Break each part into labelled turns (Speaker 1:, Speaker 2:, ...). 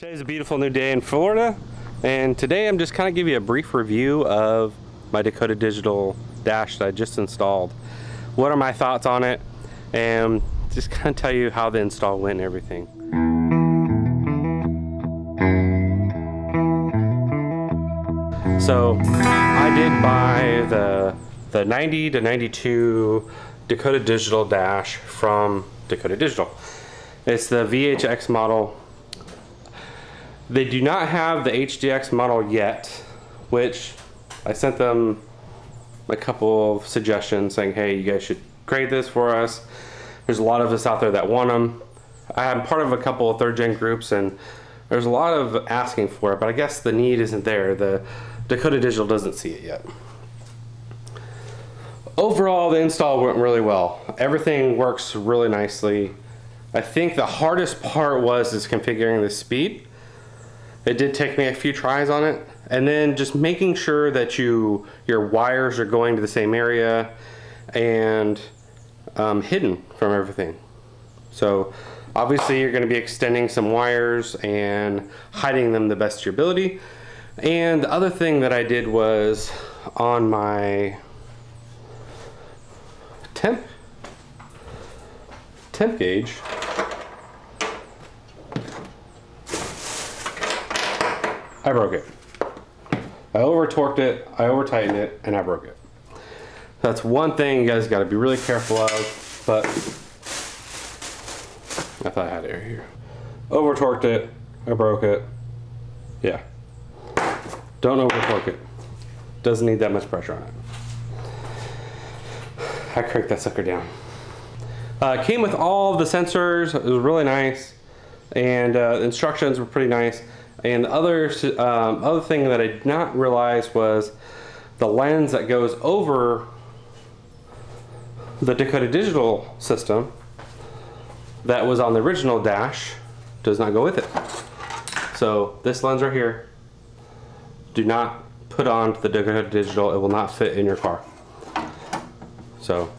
Speaker 1: Today's a beautiful new day in Florida, and today I'm just kind of give you a brief review of my Dakota Digital dash that I just installed. What are my thoughts on it, and just kind of tell you how the install went and everything. So I did buy the 90 to 92 Dakota Digital dash from Dakota Digital. It's the VHX model. They do not have the HDX model yet, which I sent them a couple of suggestions saying, hey, you guys should grade this for us. There's a lot of us out there that want them. I'm part of a couple of third gen groups, and there's a lot of asking for it, but I guess the need isn't there. The Dakota Digital doesn't see it yet. Overall, the install went really well. Everything works really nicely. I think the hardest part was configuring the speed. It did take me a few tries on it, and then just making sure that your wires are going to the same area and hidden from everything. So obviously you're going to be extending some wires and hiding them the best of your ability. And the other thing that I did was on my temp gauge, I broke it. I over torqued it, I over tightened it, and I broke it. That's one thing you guys got to be really careful of, but I thought I had it right here. Over torqued it, I broke it. Yeah. Don't over torque it. Doesn't need that much pressure on it. I cranked that sucker down. It came with all of the sensors. It was really nice, and the instructions were pretty nice. And the other thing that I did not realize was the lens that goes over the Dakota Digital system that was on the original dash does not go with it. So this lens right here, do not put on the Dakota Digital. It will not fit in your car. So,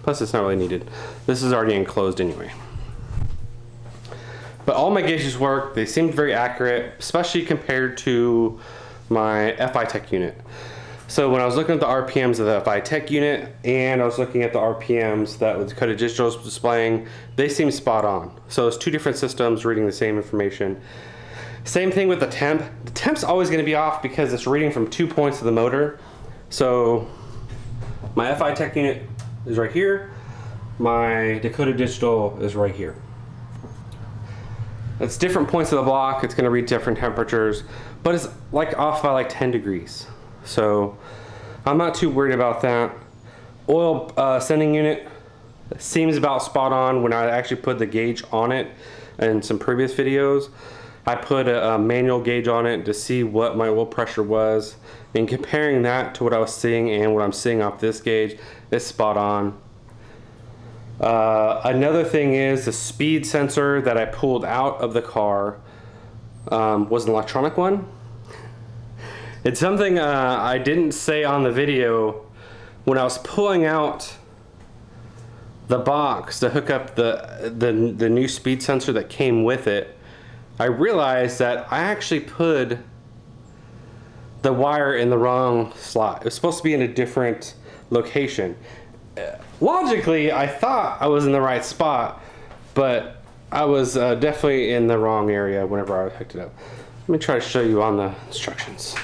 Speaker 1: plus it's not really needed. This is already enclosed anyway. But all my gauges work. They seemed very accurate, especially compared to my FI Tech unit. So when I was looking at the RPMs of the FI Tech unit, and I was looking at the RPMs that Dakota Digital was displaying, they seemed spot on. So it's two different systems reading the same information. Same thing with the temp. The temp's always going to be off because it's reading from 2 points of the motor. So my FI Tech unit is right here. My Dakota Digital is right here. It's different points of the block. It's going to read different temperatures, but it's like off by like 10 degrees. So I'm not too worried about that. Oil sending unit seems about spot on. When I actually put the gauge on it in some previous videos, I put a manual gauge on it to see what my oil pressure was, and comparing that to what I was seeing and what I'm seeing off this gauge, it's spot on. Another thing is the speed sensor that I pulled out of the car was an electronic one. It's something I didn't say on the video. When I was pulling out the box to hook up the new speed sensor that came with it, I realized that I actually put the wire in the wrong slot. It was supposed to be in a different location. Logically, I thought I was in the right spot, but I was definitely in the wrong area whenever I hooked it up. Let me try to show you on the instructions.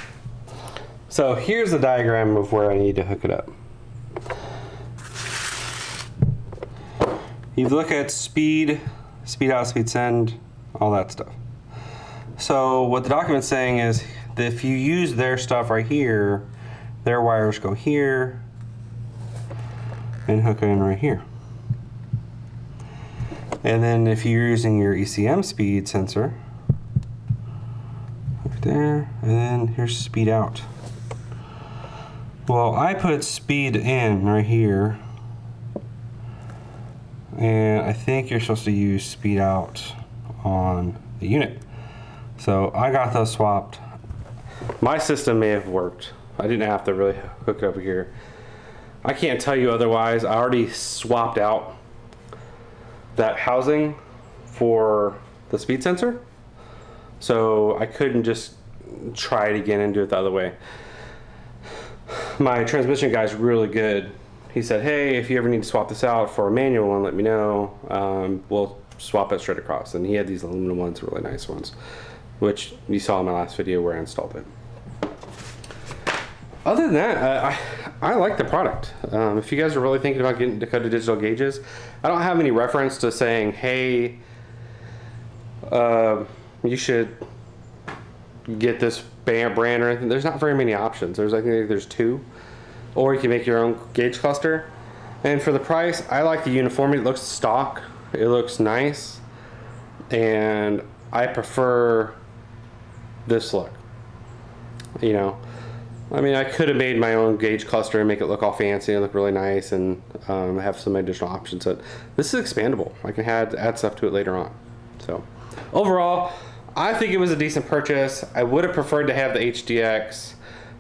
Speaker 1: So here's the diagram of where I need to hook it up. You look at speed, speed out, speed send, all that stuff. So what the document's saying is that if you use their stuff right here, their wires go here and hook in right here. And then if you're using your ECM speed sensor, right there, and then here's speed out. Well, I put speed in right here, and I think you're supposed to use speed out on the unit. So I got those swapped. My system may have worked. I didn't have to really hook it up here. I can't tell you otherwise. I already swapped out that housing for the speed sensor. so I couldn't just try it again and do it the other way. My transmission guy's really good. He said, hey, if you ever need to swap this out for a manual one, let me know. We'll swap it straight across. And he had these aluminum ones, really nice ones, which you saw in my last video where I installed it. Other than that, I like the product. If you guys are really thinking about getting Dakota Digital gauges, I don't have any reference to saying, hey, you should get this brand or anything. There's not very many options. I think there's 2. Or you can make your own gauge cluster. And for the price, I like the uniformity. It looks stock. It looks nice. And I prefer this look. You know, I mean, I could have made my own gauge cluster and make it look all fancy and look really nice and have some additional options. But this is expandable. I can add stuff to it later on. So overall, I think it was a decent purchase. I would have preferred to have the HDX,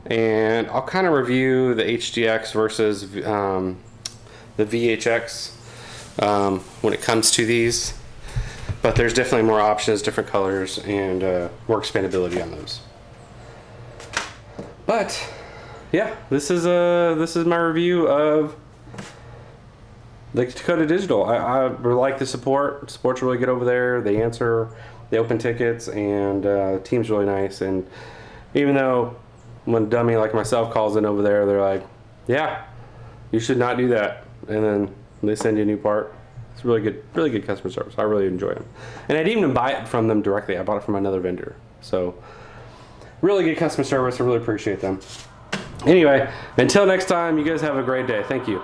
Speaker 1: and I'll kind of review the HDX versus the VHX when it comes to these. But there's definitely more options, different colors, and more expandability on those. But yeah, this is my review of the Dakota Digital. I really like the support. Support's really good over there. They answer, they open tickets, and the team's really nice. And even though when a dummy like myself calls in over there, they're like, yeah, you should not do that. And then they send you a new part. It's really good customer service. I really enjoy them. And I didn't even buy it from them directly. I bought it from another vendor. So really good customer service. I really appreciate them. Anyway, until next time, you guys have a great day. Thank you.